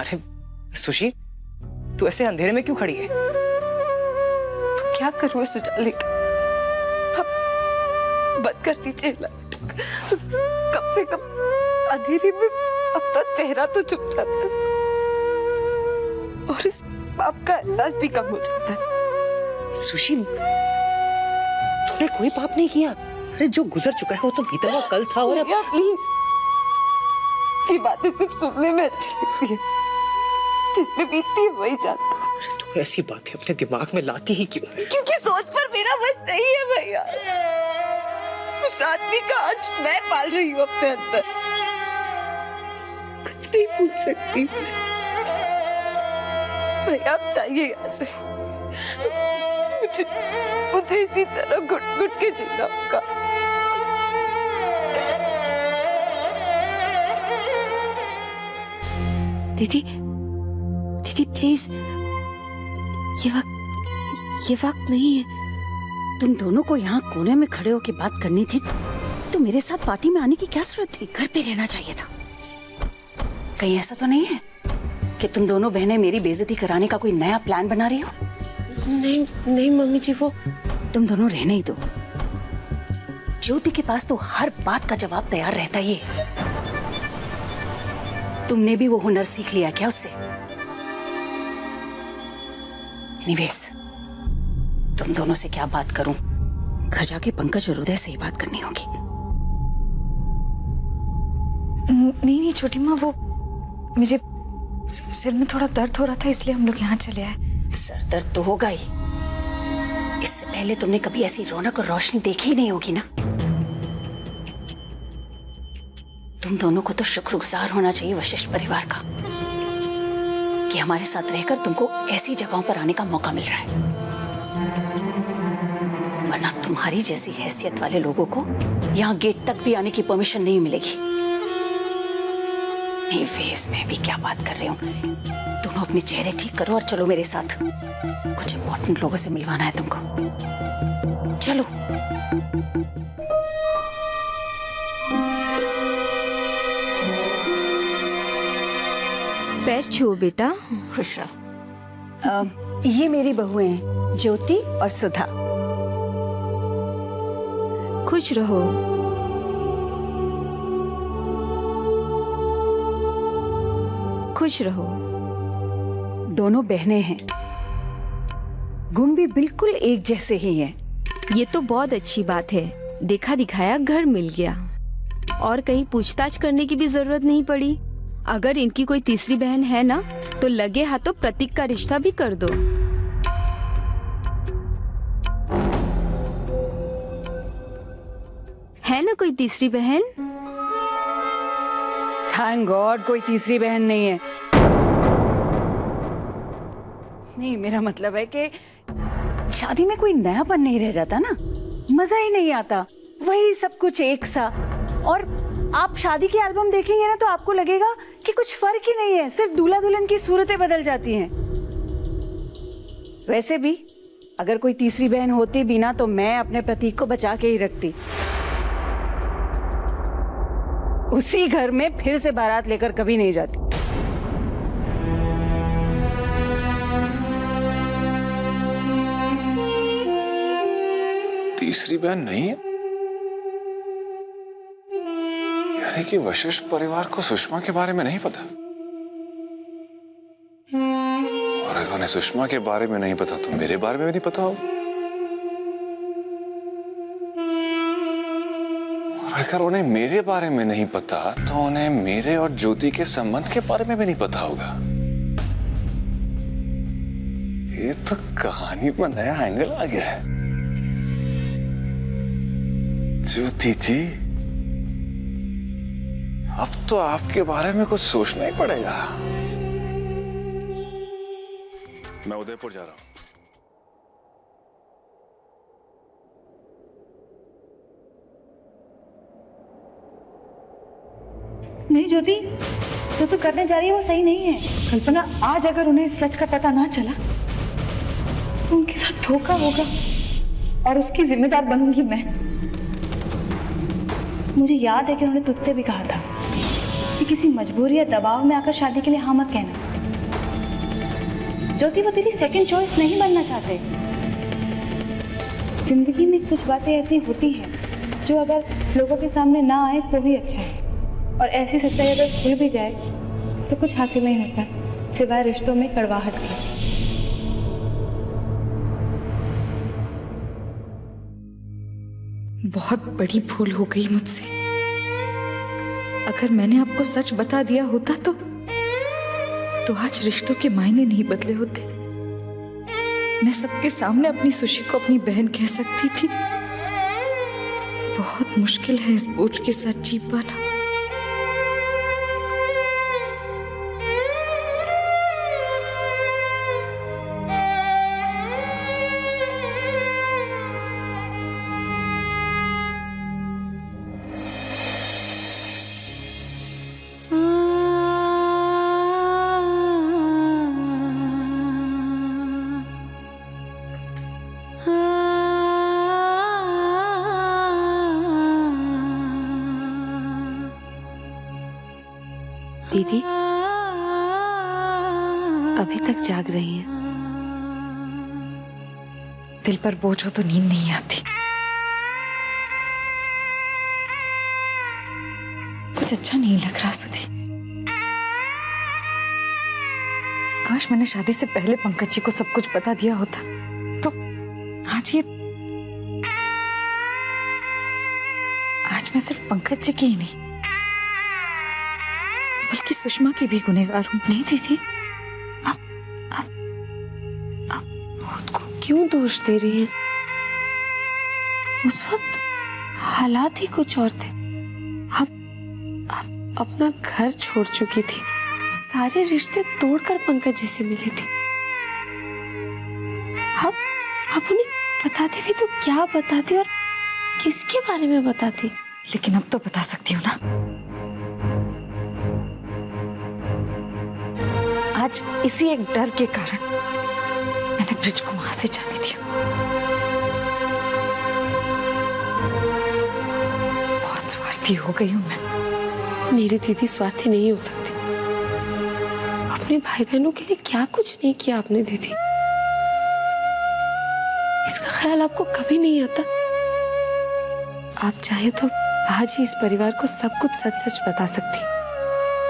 अरे सुशी, तू ऐसे अंधेरे में क्यों खड़ी है? तो क्या करूं सुजाले का? अब बंद कर दीजिए लाइट। कम से कम अंधेरे में अपना चेहरा तो छुप जाता है और इस पाप का एहसास भी कम हो जाता है। सुशी, तूने कोई पाप नहीं किया। अरे जो गुजर चुका है वो तो बीता हुआ कल था। और भैया प्लीज, ये बातें सिर्फ सुनने में अच्छी लगती है, जिसमें बीतती है वही जानता है। तू ऐसी बातें अपने दिमाग में लाती ही क्यों है? क्योंकि सोच पर मेरा वश नहीं है भैया। उस आदमी का आज मैं पाल रही हूँ अपने अंदर। कुछ नहीं भूल सकती भैया। आप चाहिए यहाँ से। मुझे इसी तरह घुट घुट के जीना होगा। दीदी, दीदी प्लीज, ये वक्त नहीं है। तुम दोनों को यहाँ कोने में खड़े होकर बात करनी थी तो मेरे साथ पार्टी में आने की क्या जरूरत थी? घर पे रहना चाहिए था। कहीं ऐसा तो नहीं है कि तुम दोनों बहनें मेरी बेइज्जती कराने का कोई नया प्लान बना रही हो? नहीं नहीं मम्मी जी, वो तुम दोनों रहने ही दो। ज्योति के पास तो हर बात का जवाब तैयार रहता ही है। तुमने भी वो हुनर सीख लिया क्या उससे? एनीवेज, तुम दोनों से क्या बात करूं? घर जाके पंकज और उदय से ही बात करनी होगी। नहीं नहीं छोटी माँ, वो मेरे सिर में थोड़ा दर्द हो रहा था इसलिए हम लोग यहाँ चले आए। सर दर्द तो होगा ही। इससे पहले तुमने कभी ऐसी रौनक और रोशनी देखी ही नहीं होगी ना। तुम दोनों को तो शुक्रगुजार होना चाहिए वशिष्ठ परिवार का कि हमारे साथ रहकर तुमको ऐसी जगहों पर आने का मौका मिल रहा है। वरना तुम्हारी जैसी हैसियत वाले लोगों को यहाँ गेट तक भी आने की परमिशन नहीं मिलेगी। नहीं फेस, मैं भी क्या बात कर रही हूँ। दोनों अपने चेहरे ठीक करो और चलो मेरे साथ। कुछ इंपॉर्टेंट लोगों से मिलवाना है तुमको। चलो। पैर छुओ बेटा। खुश रहो। ये मेरी बहुएं हैं, ज्योति और सुधा। खुश रहो। खुश रहो। दोनों बहनें हैं, गुण भी बिल्कुल एक जैसे ही हैं। ये तो बहुत अच्छी बात है। देखा दिखाया घर मिल गया और कहीं पूछताछ करने की भी जरूरत नहीं पड़ी। अगर इनकी कोई तीसरी बहन है ना तो लगे हाथों प्रतीक का रिश्ता भी कर दो। है ना कोई तीसरी बहन? थैंक गॉड कोई तीसरी बहन नहीं है। नहीं, मेरा मतलब है कि शादी में कोई नयापन नहीं रह जाता ना, मजा ही नहीं आता। वही सब कुछ एक सा। और आप शादी की एल्बम देखेंगे ना तो आपको लगेगा कि कुछ फर्क ही नहीं है, सिर्फ दूल्हा दुल्हन की सूरतें बदल जाती हैं। वैसे भी अगर कोई तीसरी बहन होती भी ना तो मैं अपने प्रतीक को बचा के ही रखती। उसी घर में फिर से बारात लेकर कभी नहीं जाती। तीसरी बहन नहीं है? यानी कि वशिष्ठ परिवार को सुषमा के बारे में नहीं पता। और अगर उन्हें सुषमा के बारे में नहीं पता तो मेरे बारे में भी नहीं पता होगा। और अगर उन्हें मेरे बारे में नहीं पता तो उन्हें मेरे और ज्योति के संबंध के बारे में भी नहीं पता होगा। ये तो कहानी पर नया एंगल आ गया है। ज्योति जी, अब तो आपके बारे में कुछ सोचना ही पड़ेगा। मैं उदयपुर जा रहा हूं। नहीं ज्योति, जो तू करने जा रही है वो सही नहीं है। कल्पना, आज अगर उन्हें सच का पता ना चला तो उनके साथ धोखा होगा और उसकी जिम्मेदार बनूंगी मैं। मुझे याद है कि उन्होंने तुझसे भी कहा था कि किसी मजबूरी या दबाव में आकर शादी के लिए हाँ मत कहना। ज्योति वो तेरी सेकंड चॉइस नहीं बनना चाहते। जिंदगी में कुछ बातें ऐसी होती हैं जो अगर लोगों के सामने ना आए तो ही अच्छा है, और ऐसी सच्चाई अगर खुल भी जाए तो कुछ हासिल नहीं होता सिवाय रिश्तों में कड़वाहट के। बहुत बड़ी भूल हो गई मुझसे। अगर मैंने आपको सच बता दिया होता तो आज रिश्तों के मायने नहीं बदले होते। मैं सबके सामने अपनी सुशी को अपनी बहन कह सकती थी। बहुत मुश्किल है इस बोझ के साथ जी पाना। दीदी अभी तक जाग रही हैं। दिल पर बोझ हो तो नींद नहीं आती। कुछ अच्छा नहीं लग रहा सुधी। काश मैंने शादी से पहले पंकज जी को सब कुछ बता दिया होता तो आज मैं सिर्फ पंकज जी की ही नहीं बल्कि सुषमा की भी गुनहगार हूं। नहीं दीदी, आप खुद को क्यों दोष दे रही हैं? उस वक्त हालात ही कुछ और थे। आप अपना घर छोड़ चुकी थी, सारे रिश्ते तोड़कर पंकज जी से मिली थी। आप उन्हें बताती भी तो क्या बताती और किसके बारे में बताती? लेकिन अब तो बता सकती हूँ ना। आज इसी एक डर के कारण मैंने ब्रिज को वहां से जाने दिया। बहुत स्वार्थी हो गई हूं मैं। मेरी दीदी स्वार्थी नहीं हो सकती। अपने भाई बहनों के लिए क्या कुछ नहीं किया आपने दीदी। इसका ख्याल आपको कभी नहीं आता? आप चाहे तो आज ही इस परिवार को सब कुछ सच सच बता सकती,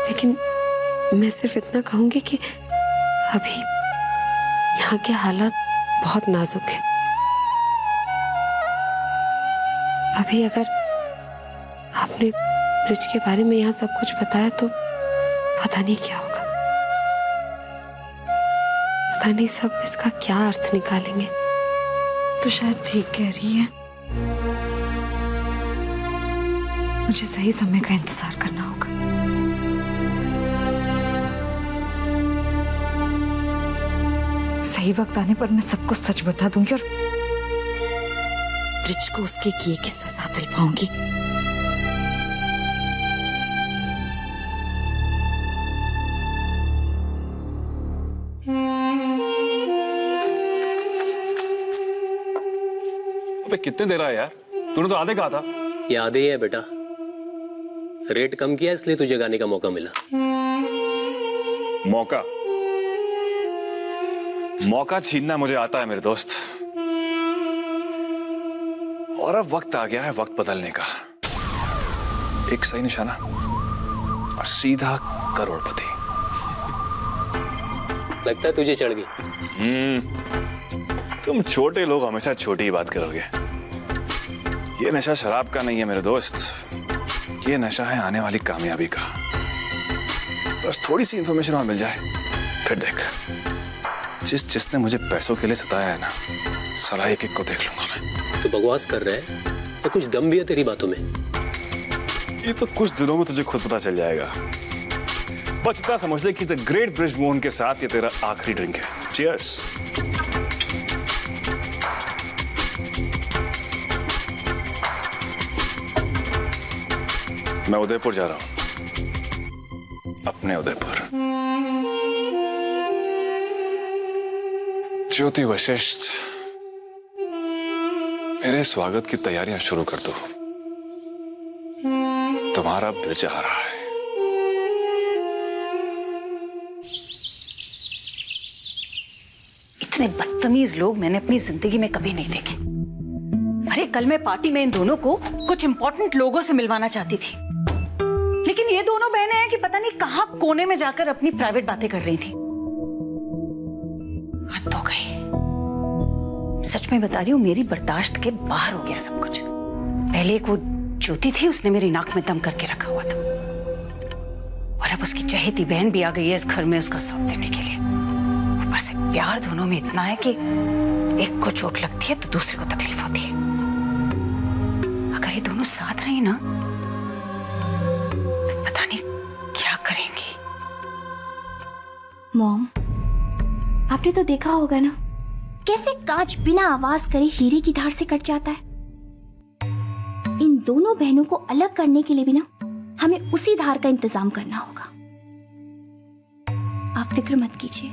लेकिन मैं सिर्फ इतना कहूंगी कि अभी यहाँ के हालात बहुत नाजुक हैं। अभी अगर आपने ब्रिज के बारे में यहाँ सब कुछ बताया तो पता नहीं क्या होगा। पता नहीं सब इसका क्या अर्थ निकालेंगे। तो शायद ठीक कह रही है। मुझे सही समय का इंतजार करना होगा। सही वक्त आने पर मैं सबको सच बता दूंगी और ब्रिज को उसके किए की सजा दिलवाऊंगी। अबे कितने देर आया यार? तूने तो आधे कहा था। ये आधे ही है बेटा, रेट कम किया इसलिए तुझे गाने का मौका मिला। मौका छीनना मुझे आता है मेरे दोस्त। और अब वक्त आ गया है वक्त बदलने का। एक सही निशाना और सीधा करोड़पति। लगता है तुझे चढ़ गई। तुम छोटे लोग हमेशा छोटी ही बात करोगे। ये नशा शराब का नहीं है मेरे दोस्त, ये नशा है आने वाली कामयाबी का। बस थोड़ी सी इंफॉर्मेशन और मिल जाए, फिर देख जिसने मुझे पैसों के लिए सताया है ना, साला एक एक को देख लूंगा मैं। तो बकवास कर रहा है तो कुछ दम भी है तेरी बातों में। ये तो कुछ दिनों में तुझे खुद पता चल जाएगा। बस इतना समझ ले कि द ग्रेट ब्रिज मोहन के साथ ये तेरा आखिरी ड्रिंक है। चीयर्स। मैं उदयपुर जा रहा हूं, अपने उदयपुर। ज्योति वशिष्ठ, मेरे स्वागत की तैयारियां शुरू कर दो। तुम्हारा ब्रिज आ रहा है। इतने बदतमीज लोग मैंने अपनी जिंदगी में कभी नहीं देखे। अरे कल मैं पार्टी में इन दोनों को कुछ इंपॉर्टेंट लोगों से मिलवाना चाहती थी, लेकिन ये दोनों बहनें हैं कि पता नहीं कहां कोने में जाकर अपनी प्राइवेट बातें कर रही थी। हद हो गई, सच में बता रही हूँ, मेरी बर्दाश्त के बाहर हो गया सब कुछ। पहले एक वो ज्योति थी, उसने मेरी नाक में दम करके रखा हुआ था, और अब उसकी चहेती बहन भी आ गई है इस घर में उसका साथ देने के लिए। ऊपर से प्यार दोनों में इतना है कि एक को चोट लगती है तो दूसरे को तकलीफ होती है। अगर ये दोनों साथ रही ना तो पता नहीं क्या करेंगी। मॉम, आपने तो देखा होगा ना कैसे कांच बिना आवाज करे हीरे की धार से कट जाता है। इन दोनों बहनों को अलग करने के लिए भी ना हमें उसी धार का इंतजाम करना होगा। आप फिक्र मत कीजिए,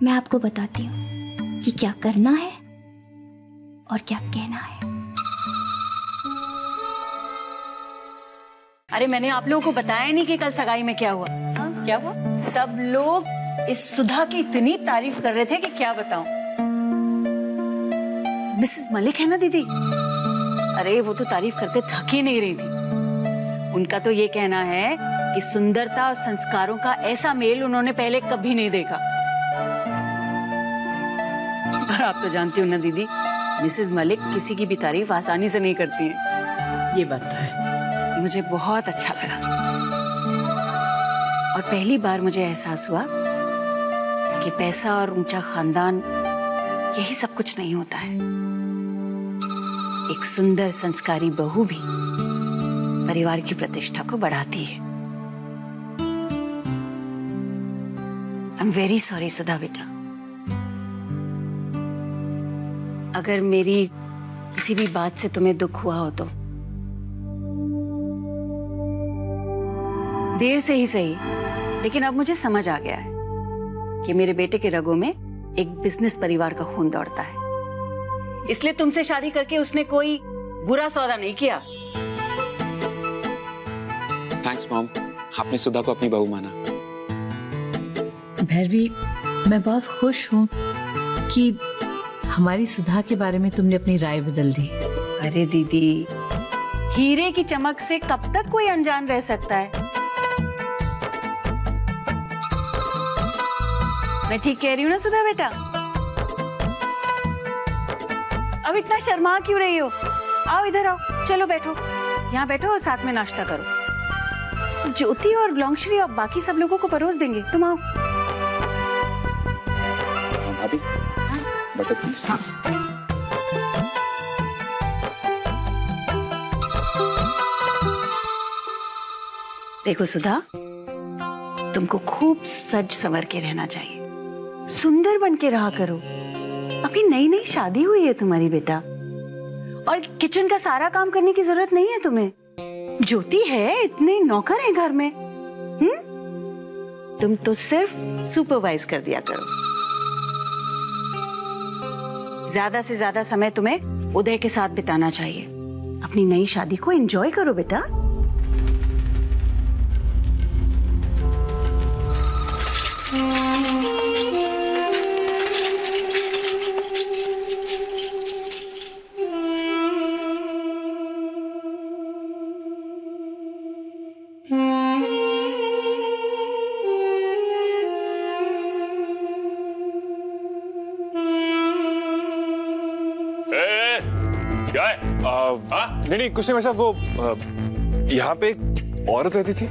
मैं आपको बताती हूँ कि क्या करना है और क्या कहना है। अरे मैंने आप लोगों को बताया नहीं कि कल सगाई में क्या हुआ। हाँ, क्या हुआ? सब लोग इस सुधा की इतनी तारीफ कर रहे थे कि क्या बताऊं। मिसेस मलिक है ना दीदी, अरे वो तो तारीफ करके थक ही नहीं रही थी। उनका तो ये कहना है कि सुंदरता और संस्कारों का ऐसा मेल उन्होंने पहले कभी नहीं देखा। और आप तो जानती हो ना दीदी, मिसेस मलिक किसी की भी तारीफ आसानी से नहीं करती हैं। ये बात तो है। मुझे बहुत अच्छा लगा, और पहली बार मुझे एहसास हुआ कि पैसा और ऊंचा खानदान यही सब कुछ नहीं होता है। एक सुंदर संस्कारी बहू भी परिवार की प्रतिष्ठा को बढ़ाती है। आई एम वेरी सॉरी सुधा बेटा, अगर मेरी किसी भी बात से तुम्हें दुख हुआ हो तो देर से ही सही, लेकिन अब मुझे समझ आ गया है कि मेरे बेटे के रगों में एक बिजनेस परिवार का खून दौड़ता है। इसलिए तुमसे शादी करके उसने कोई बुरा सौदा नहीं किया। थैंक्स मॉम, आपने सुधा को अपनी बहू माना। भैरवी, मैं बहुत खुश हूँ कि हमारी सुधा के बारे में तुमने अपनी राय बदल दी। अरे दीदी, हीरे की चमक से कब तक कोई अनजान रह सकता है? मैं ठीक कह रही हूँ ना सुधा बेटा? अब इतना शर्मा क्यों रही हो? आओ इधर आओ, चलो बैठो, यहाँ बैठो और साथ में नाश्ता करो। ज्योति और लॉन्गश्री और बाकी सब लोगों को परोस देंगे, तुम आओ। भाभी, बटर प्लीज। हाँ। देखो सुधा, तुमको खूब सज संवर के रहना चाहिए, सुंदर बन के रहा करो। अभी नई नई शादी हुई है तुम्हारी बेटा, और किचन का सारा काम करने की जरूरत नहीं है तुम्हें। ज्योति है, इतने नौकर हैं घर में। तुम तो सिर्फ सुपरवाइज कर दिया करो। ज्यादा से ज्यादा समय तुम्हें उदय के साथ बिताना चाहिए। अपनी नई शादी को एंजॉय करो बेटा। क्या है? नहीं कुछ नहीं भाई साहब, वो यहाँ पे एक औरत रहती थी।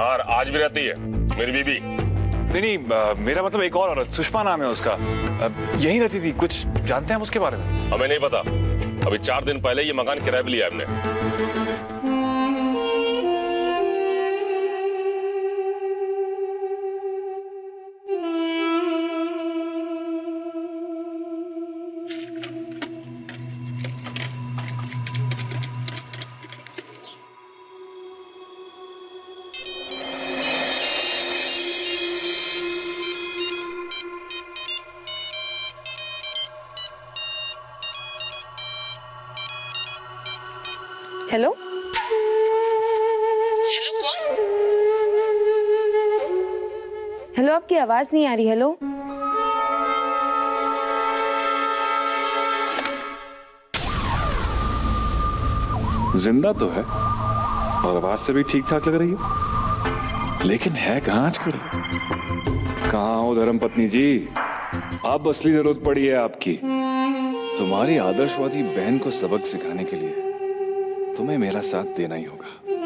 और आज भी रहती है, मेरी बीबी। नहीं, मेरा मतलब एक और औरत, सुषमा नाम है उसका, यहीं रहती थी। कुछ जानते हैं हम उसके बारे में? हमें नहीं पता, अभी 4 दिन पहले ये मकान किराए पे लिया हमने। हेलो हेलो, कौन? हेलो, आपकी आवाज नहीं आ रही। हेलो जिंदा तो है और आवाज से भी ठीक ठाक लग रही है, लेकिन है कहाँ आजकल? कहाँ हो धर्मपत्नी जी? अब असली जरूरत पड़ी है आपकी। तुम्हारी आदर्शवादी बहन को सबक सिखाने के लिए तुम्हें मेरा साथ देना ही होगा।